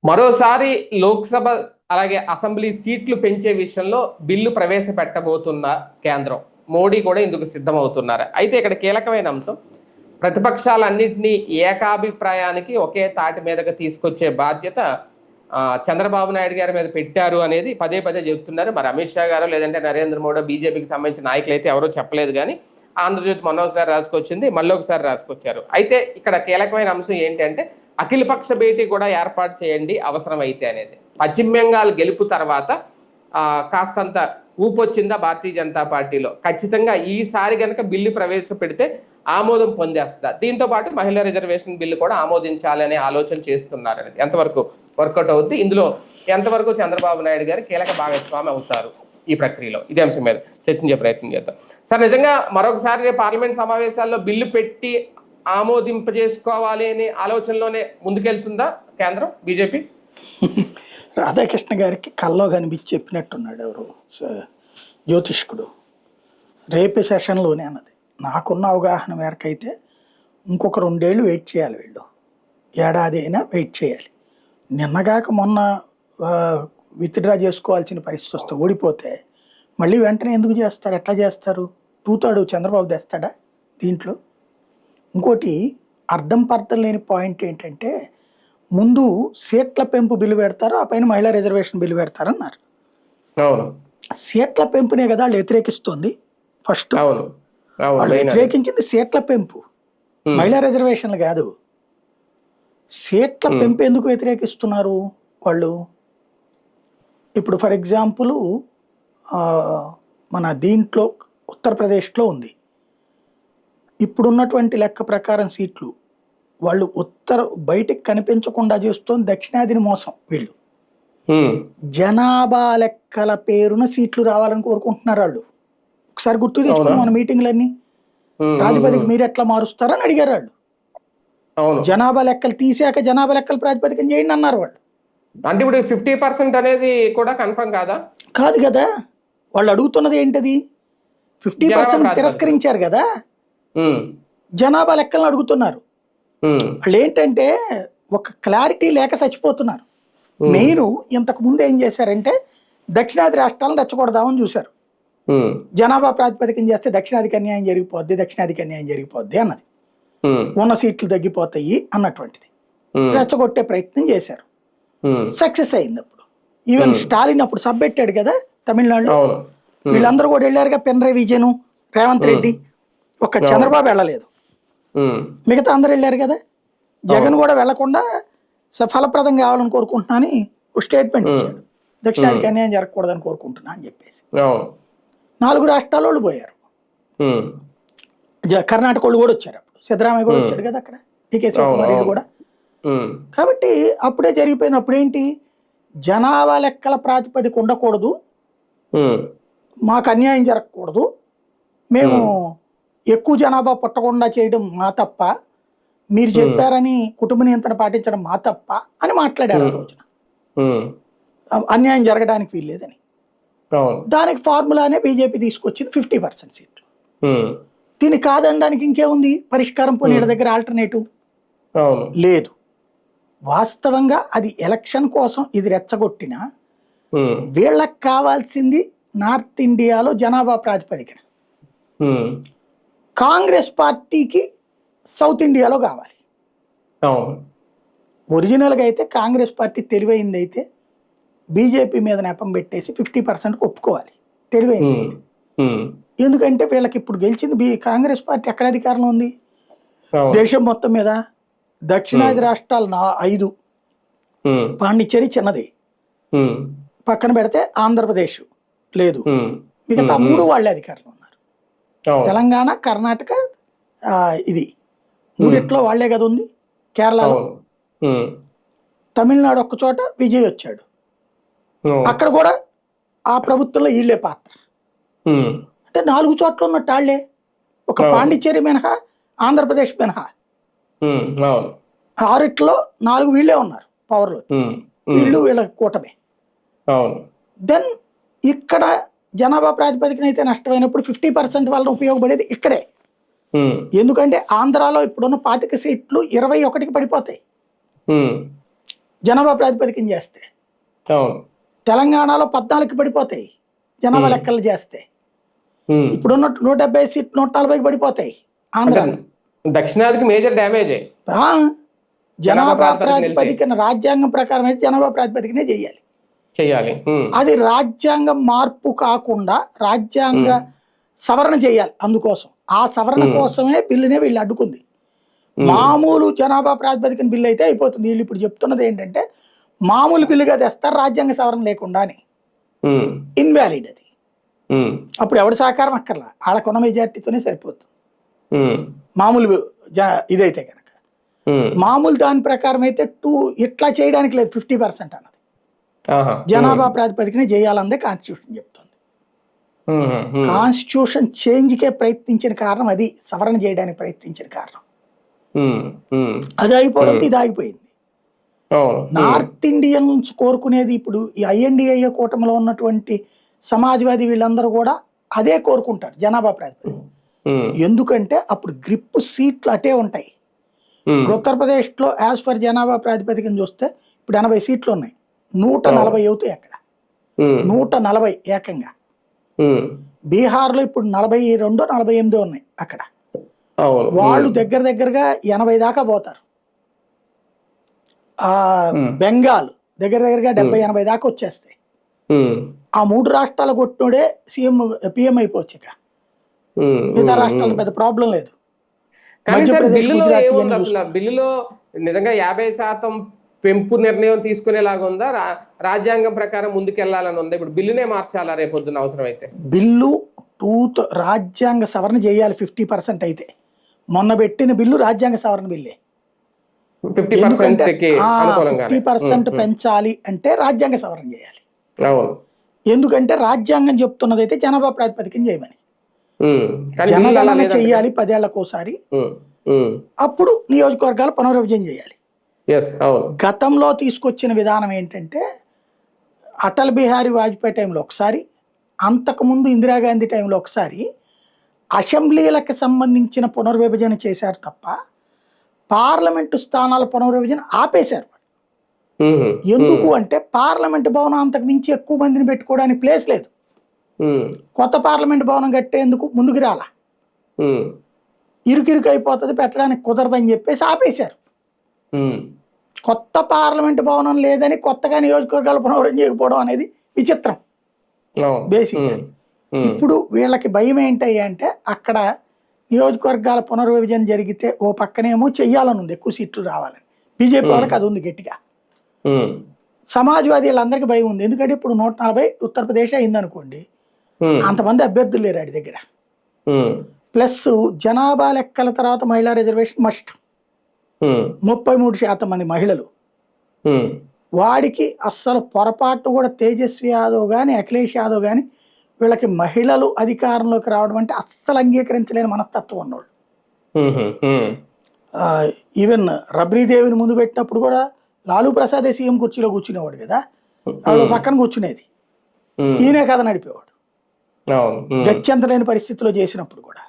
మరోసారి లోక్సభ అలాగే అసెంబ్లీ సీట్లు పెంచే విషయంలో బిల్లు ప్రవేశపెట్టబోతున్న కేంద్రం మోడీ కూడా ఇందుకు సిద్ధమవుతున్నారు. అయితే ఇక్కడ కీలకమైన అంశం ప్రతిపక్షాలన్నింటినీ ఏకాభిప్రాయానికి ఒకే తాటి మీదకి తీసుకొచ్చే బాధ్యత చంద్రబాబు నాయుడు గారి మీద పెట్టారు అనేది పదే పదే చెబుతున్నారు. మరి అమిత్ షా గారు లేదంటే నరేంద్ర మోడీ బీజేపీకి సంబంధించిన నాయకులు అయితే ఎవరో చెప్పలేదు. కానీ ఆంధ్రజ్యోతి మొన్నొకసారి రాసుకొచ్చింది, మళ్ళీ ఒకసారి రాసుకొచ్చారు. అయితే ఇక్కడ కీలకమైన అంశం ఏంటంటే అఖిలపక్ష భేటీ కూడా ఏర్పాటు చేయండి అవసరమైతే అనేది. పశ్చిమ బెంగాల్ గెలుపు తర్వాత కాస్తంత ఊపొచ్చిందా భారతీయ జనతా పార్టీలో, ఖచ్చితంగా ఈసారి కనుక బిల్లు ప్రవేశపెడితే ఆమోదం పొందేస్తా. దీంతో పాటు మహిళా రిజర్వేషన్ బిల్లు కూడా ఆమోదించాలనే ఆలోచన చేస్తున్నారు అనేది ఎంతవరకు వర్కౌట్ అవుద్ది, ఇందులో ఎంతవరకు చంద్రబాబు నాయుడు గారు కీలక భాగస్వామి అవుతారు ఈ ప్రక్రియలో, ఇదే అంశం మీద చర్చించే ప్రయత్నం చేద్దాం. సార్, నిజంగా మరొకసారి పార్లమెంట్ సమావేశాల్లో బిల్లు పెట్టి ఆమోదింపజేసుకోవాలి అనే ఆలోచనలోనే ముందుకెళ్తుందా కేంద్రం బీజేపీ? రాధాకృష్ణ గారికి కల్లో కనిపించి చెప్పినట్టున్నాడు ఎవరు జ్యోతిష్కుడు రేపే సెషన్లోనే అన్నది. నాకున్న అవగాహన మేరకు అయితే ఇంకొక 2 ఏళ్ళు వెయిట్ చేయాలి, వీళ్ళు ఏడాది అయినా వెయిట్ చేయాలి. నిన్నగాక మొన్న విత్డ్రా చేసుకోవాల్సిన పరిస్థితి వస్తే ఓడిపోతే మళ్ళీ వెంటనే ఎందుకు చేస్తారు? ఎట్లా చేస్తారు? తూతాడు చంద్రబాబు తెస్తాడా దీంట్లో? ఇంకోటి అర్థం పర్థం లేని పాయింట్ ఏంటంటే, ముందు సీట్ల పెంపు బిల్లు పెడతారు, ఆ పైన మహిళా రిజర్వేషన్ బిల్లు పెడతారన్నారు. సీట్ల పెంపునే కదా వాళ్ళు వ్యతిరేకిస్తుంది. ఫస్ట్ వాళ్ళు వ్యతిరేకించింది సీట్ల పెంపు, మహిళా రిజర్వేషన్లు కాదు. సీట్ల పెంపు ఎందుకు వ్యతిరేకిస్తున్నారు వాళ్ళు? ఇప్పుడు ఫర్ ఎగ్జాంపుల్ మన దీంట్లో ఉత్తరప్రదేశ్లో ఉంది, ఇప్పుడున్నటువంటి లెక్క ప్రకారం సీట్లు వాళ్ళు బయటికి కనిపించకుండా చేస్తోంది దక్షిణాదిని మోసం. వీళ్ళు జనాభా లెక్కల పేరున సీట్లు రావాలని కోరుకుంటున్నారు వాళ్ళు. ఒకసారి గుర్తు తెచ్చుకున్నాం మన మీటింగ్లన్నీ, ప్రాతిపదిక మీరు ఎట్లా మారుస్తారని అడిగారు వాళ్ళు. జనాభా లెక్కలు తీసాక జనాభా లెక్కల ప్రాతిపదికన చేయండి అన్నారు వాళ్ళు. అంటే ఇప్పుడు 50% అనేది కూడా కన్ఫర్మ్ కాదా? కాదు కదా, వాళ్ళు అడుగుతున్నది ఏంటది? 50% తిరస్కరించారు కదా, జనాభా లెక్కలను అడుగుతున్నారు. వాళ్ళు ఏంటంటే ఒక క్లారిటీ లేక చచ్చిపోతున్నారు. మీరు ఇంతకు ముందు ఏం చేశారంటే దక్షిణాది రాష్ట్రాలను రెచ్చగొడదామని చూశారు. జనాభా ప్రాతిపదికన చేస్తే దక్షిణాదికి అన్యాయం జరిగిపోద్ది, దక్షిణాదికి అన్యాయం జరిగిపోద్ది అన్నది, ఉన్న సీట్లు తగ్గిపోతాయి అన్నటువంటిది రెచ్చగొట్టే ప్రయత్నం చేశారు. సక్సెస్ అయింది. అప్పుడు ఈవెన్ స్టాలిన్ అప్పుడు సబ్ పెట్టాడు కదా తమిళనాడులో, వీళ్ళందరూ కూడా వెళ్ళారుగా, పినరయి విజయన్, రేవంత్ రెడ్డి, ఒక చంద్రబాబు వెళ్ళలేదు, మిగతా అందరూ వెళ్ళారు కదా. జగన్ కూడా వెళ్లకుండా ఫలప్రదం కావాలని కోరుకుంటున్నాని స్టేట్మెంట్ ఇచ్చాడు, దక్షిణాదికి అన్యాయం జరగకూడదని కోరుకుంటున్నా అని చెప్పేసి. 4 రాష్ట్రాల వాళ్ళు పోయారు, కర్ణాటక వాళ్ళు కూడా వచ్చారు, అప్పుడు సిద్ధరామయ్య కూడా వచ్చాడు కదా అక్కడ, డికే శివకుమార్ కూడా. కాబట్టి అప్పుడే జరిగిపోయింది. అప్పుడేంటి, జనాభా లెక్కల ప్రాతిపదిక ఉండకూడదు, మాకు అన్యాయం జరగకూడదు, మేము ఎక్కువ జనాభా పుట్టకుండా చేయడం మా తప్ప, మీరు చెప్పారని కుటుంబ నియంత్రణ పాటించడం మా తప్ప అని మాట్లాడారు ఆ రోజున. అన్యాయం జరగడానికి వీల్లేదని. దానికి ఫార్ములానే బీజేపీ తీసుకొచ్చింది 50% సీట్లు. దీన్ని కాదనడానికి ఇంకేముంది పరిష్కారం? పోనీ వీళ్ళ దగ్గర ఆల్టర్నేటివ్ లేదు. వాస్తవంగా అది ఎలక్షన్ కోసం ఇది రెచ్చగొట్టిన, వీళ్ళకి కావాల్సింది నార్త్ ఇండియాలో జనాభా ప్రాతిపదికన, కాంగ్రెస్ పార్టీకి సౌత్ ఇండియాలో కావాలి. ఒరిజినల్గా అయితే కాంగ్రెస్ పార్టీ తెలివైంది అయితే బీజేపీ మీద నెపం పెట్టేసి 50% ఒప్పుకోవాలి, తెలివైంది. ఎందుకంటే వీళ్ళకి ఇప్పుడు గెలిచింది కాంగ్రెస్ పార్టీ ఎక్కడ అధికారంలో ఉంది? దేశం మొత్తం మీద. దక్షిణాది రాష్ట్రాలు 5, పాండిచ్చేరి చిన్నది, పక్కన పెడితే ఆంధ్రప్రదేశ్ లేదు, మిగతా 3 వాళ్ళే అధికారంలో ఉన్నారు. తెలంగాణ, కర్ణాటక, ఇది 3 వాళ్లే కదా ఉంది. కేరళలో, తమిళనాడు ఒక్క చోట విజయ్ వచ్చాడు, అక్కడ కూడా ఆ ప్రభుత్వంలో వీళ్ళే పాత్ర. అంటే 4 చోట్ల ఉన్నట్టు వాళ్లే, ఒక పాండిచ్చేరి మినహా, ఆంధ్రప్రదేశ్ మినహా 6 4 వీళ్ళే ఉన్నారు పవర్లో, వీళ్ళు వీళ్ళ కూటమే. దెన్ ఇక్కడ జనాభా ప్రాతిపదికన అయితే నష్టమైనప్పుడు 50% వాళ్ళని ఉపయోగపడేది ఇక్కడే. ఎందుకంటే ఆంధ్రాలో ఇప్పుడున్న 25 సీట్లు 21కి పడిపోతాయి. జనాభా ప్రాతిపదికన చేస్తే. అవును. తెలంగాణలో 14కి పడిపోతాయి జనాభా లెక్కలు చేస్తే. ఇప్పుడున్న 170 సీట్లు 140కి పడిపోతాయి ఆంధ్రాలో. దక్షిణాదికి మేజర్ డ్యామేజే జనాభా ప్రాతిపదికన రాజ్యాంగం ప్రకారం అయితే జనాభా ప్రాతిపదికనే చేయాలి. అది రాజ్యాంగం మార్పు కాకుండా రాజ్యాంగ సవరణ చేయాలి. అందుకోసం ఆ సవరణ కోసమే బిల్లునే వీళ్ళు అడ్డుకుంది. మామూలు జనాభా ప్రాతిపదికన బిల్లు అయితే అయిపోతుంది. వీళ్ళు ఇప్పుడు చెప్తున్నది ఏంటంటే మామూలు బిల్లుగా తెస్తారు రాజ్యాంగ సవరణ లేకుండా అని. ఇన్వాలిడ్ అది. అప్పుడు ఎవరి సహకారం అక్కర్లా, వాళ్ళకున్న మెజార్టీతోనే సరిపోతుంది మామూలు ఇదైతే కనుక. మామూలు దాని ప్రకారం అయితే ఇట్లా చేయడానికి లేదు. 50% అన్నది జనాభా ప్రాతిపదికనే చేయాలన్నదే కాన్స్టిట్యూషన్ చెప్తుంది. కాన్స్టిట్యూషన్ చేంజ్కే ప్రయత్నించిన కారణం అది, సవరణ చేయడానికి ప్రయత్నించిన కారణం అది అయిపోవడంతో ఇది ఆగిపోయింది. నార్త్ ఇండియన్స్ కోరుకునేది ఇప్పుడు ఈ INDA కూటమిలో ఉన్నటువంటి సమాజ్వాదీ వీళ్ళందరూ కూడా అదే కోరుకుంటారు జనాభా ప్రాతిపదికన. ఎందుకంటే అప్పుడు గ్రిప్ సీట్లు అటే ఉంటాయి. ఉత్తరప్రదేశ్ లో యాజ్ ఫర్ జనాభా ప్రాతిపదికన చూస్తే ఇప్పుడు 80 సీట్లు ఉన్నాయి, 140 అవుతాయి అక్కడ. 140 ఏకంగా. బీహార్ లో ఇప్పుడు 42, 48 ఉన్నాయి అక్కడ. వాళ్ళు దగ్గరగా 80 దాకా పోతారు. బెంగాల్ దగ్గరగా 70-80 దాకా వచ్చేస్తాయి. ఆ 3 రాష్ట్రాల కొట్టినోడే PM అయిపోవచ్చు. ఇక మిగతా రాష్ట్రాలు పెద్ద ప్రాబ్లం లేదు. బిల్లులో నిజంగా 50% పెంపు నిర్ణయం తీసుకునేలాగా ఉందా, రాజ్యాంగం ప్రకారం ముందుకెళ్లాలని ఉందా? ఇప్పుడు బిల్లునే మార్చాలా రేపొద్దున అవసరం అయితే? బిల్లు రాజ్యాంగ సవరణ చేయాలి 50% అయితే. మొన్న పెట్టిన బిల్లు రాజ్యాంగ సవరణ బిల్లే. 50% పెంచాలి అంటే రాజ్యాంగ సవరణ చేయాలి. ఎందుకంటే రాజ్యాంగం చెప్తున్నది అయితే జనాభా ప్రాతిపదికన చేయమని. జనగణన చెయ్యాలి 10 ఏళ్లకోసారి. అప్పుడు నియోజకవర్గాలు పునర్విభజన చేయాలి. గతంలో తీసుకొచ్చిన విధానం ఏంటంటే అటల్ బిహారీ వాజ్పేయి టైంలో ఒకసారి, అంతకుముందు ఇందిరాగాంధీ టైంలో ఒకసారి అసెంబ్లీలకు సంబంధించిన పునర్విభజన చేశారు తప్ప పార్లమెంటు స్థానాల పునర్విభజన ఆపేశారు. ఎందుకు అంటే పార్లమెంటు భవనం అంతకు మించి ఎక్కువ మందిని పెట్టుకోవడానికి ప్లేస్ లేదు. కొత్త పార్లమెంట్ భవనం కట్టేందుకు ముందుకు రాలా, ఇరుకిరుకు అయిపోతుంది, పెట్టడానికి కుదరదని చెప్పేసి ఆపేశారు. కొత్త పార్లమెంట్ భవనం లేదని కొత్తగా నియోజకవర్గాలు పునర్విభజన చేయకపోవడం అనేది విచిత్రం బేసిక్. ఇప్పుడు వీళ్ళకి భయం ఏంటయ్యా అంటే అక్కడ నియోజకవర్గాల పునర్విభజన జరిగితే ఓ పక్కనేమో చెయ్యాలని ఉంది, ఎక్కువ సీట్లు రావాలని. బీజేపీ వాళ్ళకి అది ఉంది గట్టిగా. సమాజ్వాదీ వాళ్ళందరికీ భయం ఉంది. ఎందుకంటే ఇప్పుడు 140 ఉత్తరప్రదేశ్ అయిందనుకోండి, అంతమంది అభ్యర్థులు లేరు ఆడి దగ్గర. ప్లస్ జనాభా లెక్కల తర్వాత మహిళా రిజర్వేషన్ మస్ట్. 33% మంది మహిళలు. వాడికి అస్సలు పొరపాటు కూడా తేజస్వి యాదవ్ కానీ అఖిలేష్ యాదవ్ కానీ వీళ్ళకి మహిళలు అధికారంలోకి రావడం అంటే అస్సలు అంగీకరించలేని మనస్తత్వం ఉన్నోళ్ళు. ఈవెన్ రబ్రీదేవిని ముందు పెట్టినప్పుడు కూడా లాలూ ప్రసాదే సీఎం కుర్చీలో కూర్చునేవాడు కదా, ఆవిడ పక్కన కూర్చునేది, ఈయనే కథ నడిపేవాడు గత్యంతరం లేని పరిస్థితిలో చేసినప్పుడు కూడా.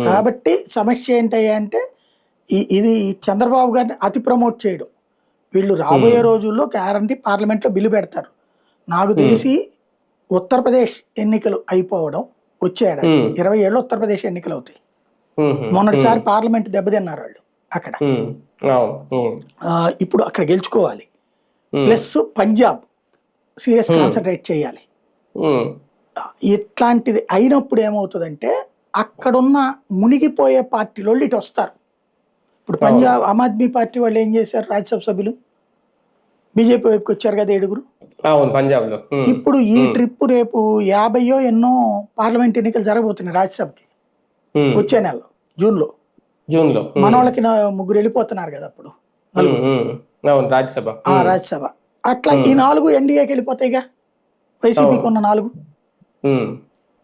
కాబట్టి సమస్య ఏంటయ్యా అంటే ఇది చంద్రబాబు గారిని అతి ప్రమోట్ చేయడం. వీళ్ళు రాబోయే రోజుల్లో గ్యారంటీ పార్లమెంట్లో బిల్లు పెడతారు. నాకు తెలిసి ఉత్తరప్రదేశ్ ఎన్నికలు అయిపోవడం వచ్చే ఏడాది 27 ఉత్తరప్రదేశ్ ఎన్నికలు అవుతాయి. మొన్నటిసారి పార్లమెంట్ దెబ్బతిన్నారు వాళ్ళు అక్కడ. ఇప్పుడు అక్కడ గెలుచుకోవాలి. ప్లస్ పంజాబ్ సీరియస్ కాన్సన్ట్రేట్ చేయాలి. ఇట్లాంటిది అయినప్పుడు ఏమవుతుందంటే అక్కడున్న మునిగిపోయే పార్టీలో ఇటు వస్తారు. ఇప్పుడు పంజాబ్ ఆమ్ ఆద్మీ పార్టీ వాళ్ళు ఏం చేశారు, రాజ్యసభ సభ్యులు బీజేపీ వైపుకి వచ్చారు కదా 7. పంజాబ్లో ఇప్పుడు ఈ ట్రిప్ రేపు 50 ఎన్నో పార్లమెంట్ ఎన్నికలు జరగబోతున్నాయి రాజ్యసభకి వచ్చే నెలలో జూన్లో. మన వాళ్ళకి 3 వెళ్ళిపోతున్నారు కదా అప్పుడు రాజ్యసభ. అట్లా ఈ 4 ఎన్డీఏకి వెళ్ళిపోతాయిగా, వైసీపీకి ఉన్న 4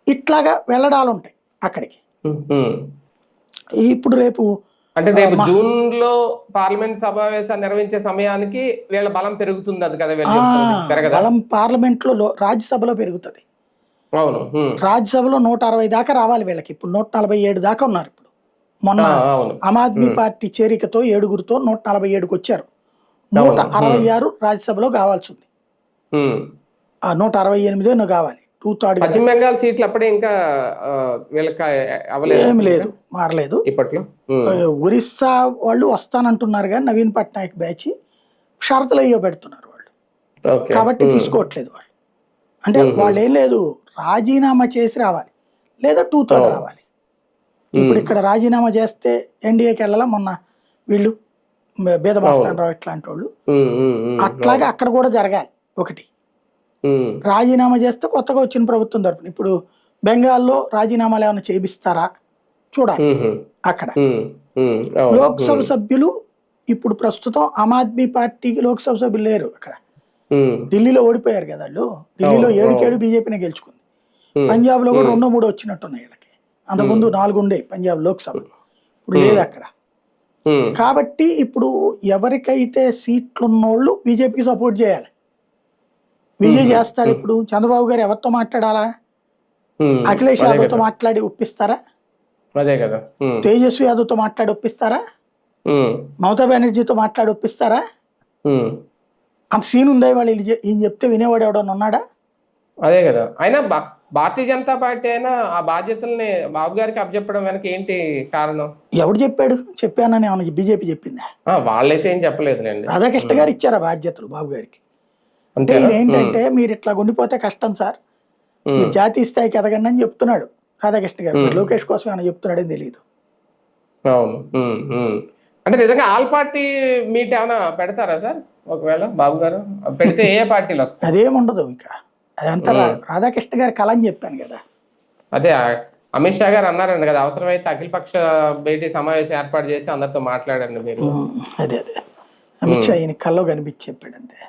ఇట్లాగా వెళ్ళడాలు ఉంటాయి అక్కడికి. ఇప్పుడు రేపు జూన్ లో పార్లమెంట్ సమావేశాలు నిర్వహించే సమయానికి వీళ్ళ బలం పెరుగుతుంది. అది కదా బలం పార్లమెంట్ లో రాజ్యసభలో పెరుగుతుంది. రాజ్యసభలో 160 దాకా రావాలి వీళ్ళకి. ఇప్పుడు 147 దాకా ఉన్నారు. ఇప్పుడు మొన్న ఆమ్ ఆద్మీ పార్టీ చేరికతో 7గురితో 147కి వచ్చారు. 166 రాజ్యసభలో కావాల్సి ఉంది. ఉమ్. 168 కావాలి. 2/3 పశ్చిమ బెంగాల్ సీట్లు అప్పుడే ఇంకా వీళ్ళకి అవ్వలేదు ఏమి లేదు, మారలేదు. ఇప్పట్లో. ఒరిస్సా వాళ్ళు వస్తానంటున్నారు కానీ నవీన్ పట్నాయక్ బ్యాచ్ షరతులు అయ్యో పెడుతున్నారు వాళ్ళు, ఓకే. కాబట్టి తీసుకోవట్లేదు వాళ్ళు. అంటే వాళ్ళు ఏం లేదు, రాజీనామా చేసి రావాలి లేదా 2/3 రావాలి. ఇప్పుడు ఇక్కడ రాజీనామా చేస్తే ఎన్డీఏకి వెళ్ళాలా, మొన్న వీళ్ళు బేదమాస్తానరావు ఇట్లాంటి వాళ్ళు. అట్లాగే అక్కడ కూడా జరగాలి ఒకటి. రాజీనామా చేస్తే కొత్తగా వచ్చిన ప్రభుత్వం తరపున ఇప్పుడు బెంగాల్లో రాజీనామాలు ఏమైనా చేపిస్తారా చూడాలి. అక్కడ లోక్సభ సభ్యులు ఇప్పుడు ప్రస్తుతం ఆమ్ ఆద్మీ పార్టీకి లోక్సభ సభ్యులు లేరు అక్కడ. ఢిల్లీలో ఓడిపోయారు కదా వాళ్ళు. ఢిల్లీలో 7 బీజేపీనే గెలుచుకుంది. పంజాబ్ లో కూడా 2-3 వచ్చినట్టున్నాయి వీళ్ళకి. అంతకుముందు 4 ఉండే పంజాబ్ లోక్సభ, ఇప్పుడు లేదు అక్కడ. కాబట్టి ఇప్పుడు ఎవరికైతే సీట్లు ఉన్నోళ్ళు బీజేపీకి సపోర్ట్ చేయాలి. విజయ్ చేస్తాడు. ఇప్పుడు చంద్రబాబు గారు ఎవరితో మాట్లాడాలా? అఖిలేష్ యాదవ్తో మాట్లాడి ఒప్పిస్తారా? అదే కదా. తేజస్వి యాదవ్తో మాట్లాడి ఒప్పిస్తారా? మమతా బెనర్జీతో మాట్లాడి ఒప్పిస్తారా? అంత సీన్ ఉందా వాళ్ళు? ఈయన చెప్తే వినేవాడు ఎవడన్నా ఉన్నాడా? అదే కదా. అయినా భారతీయ జనతా పార్టీ అయినా ఆ బాధ్యతల్ని బాబు గారికి అప్పచెప్పడం వెనక ఏంటి కారణం? ఎవడు చెప్పాడు? చెప్పానని ఏమన్నా బీజేపీ చెప్పిందా? వాళ్ళైతే ఏం చెప్పలేదులేండి. రాధాకృష్ణ గారు ఇచ్చారా బాధ్యతలు బాబు గారికి? అంటే ఈయన ఏంటంటే మీరు ఇట్లా ఉండిపోతే కష్టం సార్, మీరు జాతీయ స్థాయికి ఎదగండి అని చెప్తున్నాడు రాధాకృష్ణ గారు. లోకేష్ కోసం ఏమైనా చెప్తున్నాడని తెలియదు. అవును. అంటే నిజంగా ఆల్ పార్టీ మీట్ ఏమైనా పెడతారా సార్ ఒకవేళ బాబు గారు? పెడితే ఏ పార్టీలు వస్తాయి? అదేముండదు ఇక, అదంతా రాధాకృష్ణ గారి కళ అని చెప్పాను కదా. అదే అమిత్ షా గారు అన్నారండి కదా, అవసరమైతే అఖిలపక్ష భేటీ సమావేశం ఏర్పాటు చేసి అందరితో మాట్లాడండి మీరు. అదే అమిత్ షా ఈయన కల్లో కనిపించి చెప్పాడు అంతే.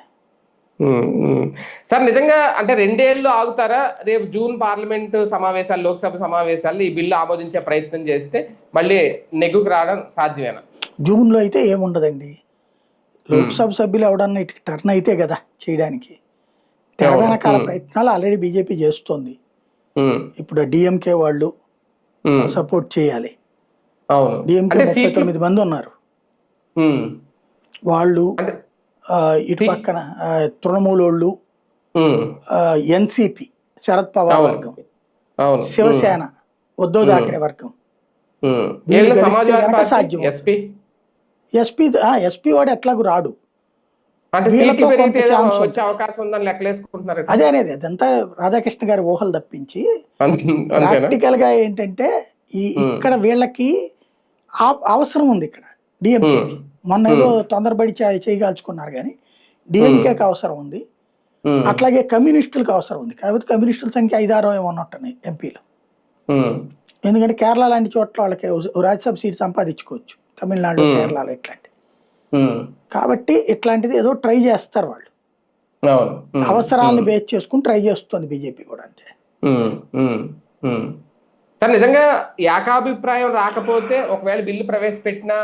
సార్ నిజంగా అంటే 2 ఏళ్ళు ఆగుతారా? రేపు జూన్ పార్లమెంటు సమావేశాలు, లోక్సభ సమావేశాలు ఈ బిల్లు ఆమోదించే ప్రయత్నం చేస్తే మళ్ళీ నెగ్గుకు రావడం సాధ్యమేనా? జూన్ లో అయితే ఏముండదండి. లోక్సభ సభ్యులు ఎవడన్నా ఇటు టర్న్ అయితే కదా చేయడానికి. తెలంగాణ కాల ప్రయత్నాలు ఆల్రెడీ బీజేపీ చేస్తోంది. ఇప్పుడు డిఎంకే వాళ్ళు సపోర్ట్ చేయాలి. డిఎంకే 39 మంది ఉన్నారు వాళ్ళు. ఇటు పక్కన తృణమూలోళ్ళు, ఎన్సిపి శరద్ పవార్ వర్గం, శివసేన ఉద్ధవ్ ఠాక్రే వర్గం, సాధ్యం. ఎస్పీ వాడు ఎట్లాగూ రాడు. వీళ్ళతో కొంత ఛాన్స్ అదే అనేది. అదంతా రాధాకృష్ణ గారి ఊహలు తప్పించి ప్రాక్టికల్ గా ఏంటంటే ఇక్కడ వీళ్ళకి అవసరం ఉంది. ఇక్కడ డిఎంకేకి మొన్న ఏదో తొందరపడి చేయగాల్చుకున్నారు కానీ డిఎంకేకి అవసరం ఉంది. అట్లాగే కమ్యూనిస్టులకు అవసరం ఉంది. కాబట్టి కమ్యూనిస్టుల సంఖ్య 5-6 ఏమో ఉన్నట్టున్నాయి ఎంపీలు. ఎందుకంటే కేరళ లాంటి చోట్ల వాళ్ళకి రాజ్యసభ సీట్ సంపాదించుకోవచ్చు, తమిళనాడు, కేరళలో ఇట్లాంటి. కాబట్టి ఇట్లాంటిది ఏదో ట్రై చేస్తారు వాళ్ళు. అవసరాలను బేస్ చేసుకుని ట్రై చేస్తుంది బీజేపీ కూడా అంతే. సార్ నిజంగా ఏకాభిప్రాయం రాకపోతే ఒకవేళ బిల్లు ప్రవేశపెట్టినా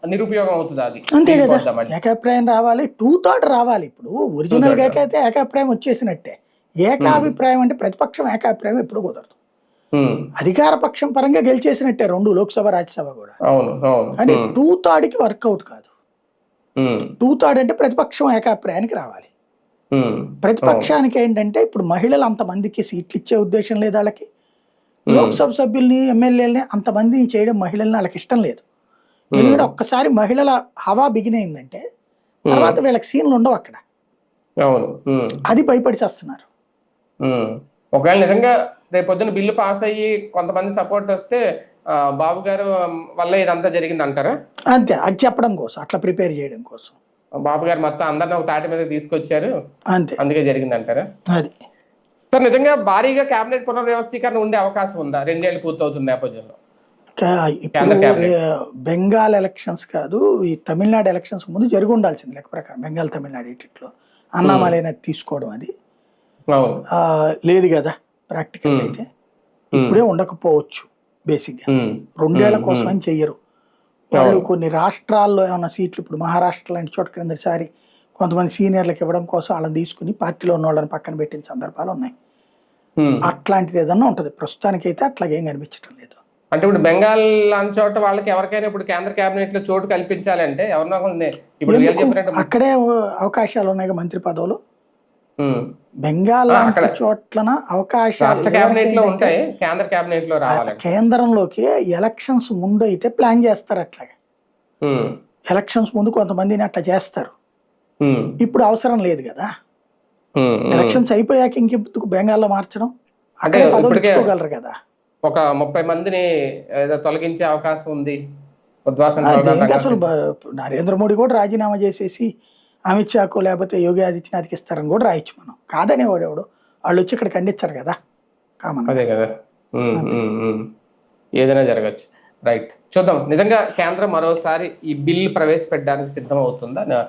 నిరుపయోగం అవుతుంది. అది అంతే కదా. ఏకాభిప్రాయం రావాలి, 2/3 రావాలి. ఇప్పుడు ఒరిజినల్ గా అయితే ఏకాభిప్రాయం వచ్చేసినట్టే. ఏకాభిప్రాయం అంటే ప్రతిపక్షం ఏకాభిప్రాయం ఎప్పుడు కుదరదు. అధికార పక్షం పరంగా గెలిచేసినట్టే 2 లోక్సభ రాజ్యసభ కూడా. కానీ 2/3కి వర్కౌట్ కాదు. 2/3 అంటే ప్రతిపక్షం ఏకాభిప్రాయానికి రావాలి. ప్రతిపక్షానికి ఏంటంటే ఇప్పుడు మహిళలు అంతమందికి సీట్లు ఇచ్చే ఉద్దేశం లేదు వాళ్ళకి. లోక్సభ సభ్యుల్ని, ఎమ్మెల్యేలని అంతమంది చేయడం మహిళల్ని వాళ్ళకి ఇష్టం లేదు. ఎందుకంటే ఒక్కసారి మహిళల హవా బిగినైందంటే తర్వాత వీళ్ళకి సీన్లు ఉండవు అక్కడ. అది భయపడి చేస్తున్నారు. ఒకవేళ నిజంగా రేపు పొద్దున బిల్లు పాస్ అయ్యి కొంతమంది సపోర్ట్ వస్తే బాబు గారు వల్ల ఇదంతా జరిగింది అంటారా? అంతే, అది చెప్పడం కోసం, అట్లా ప్రిపేర్ చేయడం కోసం బాబు గారు మొత్తం అందరిని ఒక తాటి మీద తీసుకొచ్చారు, అంతే, అందుకే జరిగింది అంటారా? అది సార్ నిజంగా భారీగా కేబినెట్ పునర్వ్యవస్థీకరణ ఉండే అవకాశం ఉందా 2 ఏళ్ళు పూర్తవుతున్న నేపథ్యంలో? ఇప్పుడు బెంగాల్ ఎలక్షన్స్ కాదు, ఈ తమిళనాడు ఎలక్షన్స్ ముందు జరిగి ఉండాల్సింది లెక్క ప్రకారం. బెంగాల్ తమిళనాడు ఇట్లో అన్నామలైన తీసుకోవడం అది లేదు కదా ప్రాక్టికల్ అయితే. ఇప్పుడే ఉండకపోవచ్చు బేసిక్గా. 2 ఏళ్ల కోసం అని చెయ్యరు వాళ్ళు. కొన్ని రాష్ట్రాల్లో ఏమన్నా సీట్లు, ఇప్పుడు మహారాష్ట్ర లాంటి చోట క్రిందసారి కొంతమంది సీనియర్లకు ఇవ్వడం కోసం వాళ్ళని తీసుకుని పార్టీలో ఉన్న వాళ్ళని పక్కన పెట్టిన సందర్భాలు ఉన్నాయి. అట్లాంటిది ఏదన్నా ఉంటుంది. ప్రస్తుతానికైతే అట్లాగేం కనిపించడం లేదు. అంటే ఇప్పుడు బెంగాల్ లాంటి చోట వాళ్ళకి ఎవరికైనా ఇప్పుడు కేంద్ర కేబినెట్ లో చోటు కల్పించాలంటే ఎవరినో ఒకరిని ఇప్పుడు వీళ్ళు ఎందుకు చెప్పినట్టు అక్కడే అవకాశాలు ఉన్నాయి మంత్రి పదవులు. ఉమ్, బెంగాల్ అక్కడ లాంటి చోట్లన అవకాశాలు రాష్ట్ర ఎవరికి కేబినెట్ లో ఏంటంటే ఉంటాయి, కేంద్ర కేబినెట్ లో రావాలంటే. కేంద్రంలోకి ఎలక్షన్స్ ముందు అయితే ప్లాన్ చేస్తారు అట్లాగా. ఉమ్, ఎలక్షన్స్ ముందు కొంతమందిని అట్లా చేస్తారు. ఉమ్, ఇప్పుడు అవసరం లేదు కదా. ఉమ్, ఉమ్. ఎలక్షన్స్ అయిపోయాక ఇంకెందుకు బెంగాల్లో మార్చడం, అంటే అక్కడే పదవులు ఇప్పటికే ఇచ్చుకోగలరు కదా. ఒక 30 మందిని ఏదో తొలగించే అవకాశం ఉంది. ఉద్వాసం దేనికి అసలు రంగారెడ్డి. నరేంద్ర మోడీ కూడా రాజీనామా చేసేసి అమిత్ షాకు లేకపోతే యోగి ఆదిత్యనాథ్కి ఇస్తారని కూడా రాయొచ్చు మనం. కాదనేవాడు ఎవడు, వాళ్ళు వచ్చి ఇక్కడ ఖండించరు కదా కామన్. అదే కదా. ఉమ్, అంతే. ఉమ్, ఉమ్. ఏదైనా జరగచ్చు. రైట్, చూద్దాం. నిజంగా కేంద్రం మరోసారి ఈ బిల్లు ప్రవేశపెట్టడానికి సిద్ధం అవుతుందా?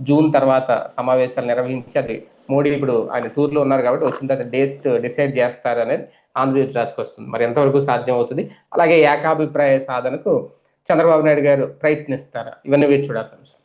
జూన్ తర్వాత సమావేశాలు నిర్వహించి అది మోడీ ఇప్పుడు ఆయన టూర్ లో ఉన్నారు కాబట్టి వచ్చిన తర్వాత డేట్ డిసైడ్ చేస్తారు అనేది ఆంధ్రజ్యోతి రాసుకొస్తుంది. మరి ఎంతవరకు సాధ్యం అవుతుంది, అలాగే ఏకాభిప్రాయ సాధనకు చంద్రబాబు నాయుడు గారు ప్రయత్నిస్తారా, ఇవన్నీ వేచి చూడాల్సిన అంశం.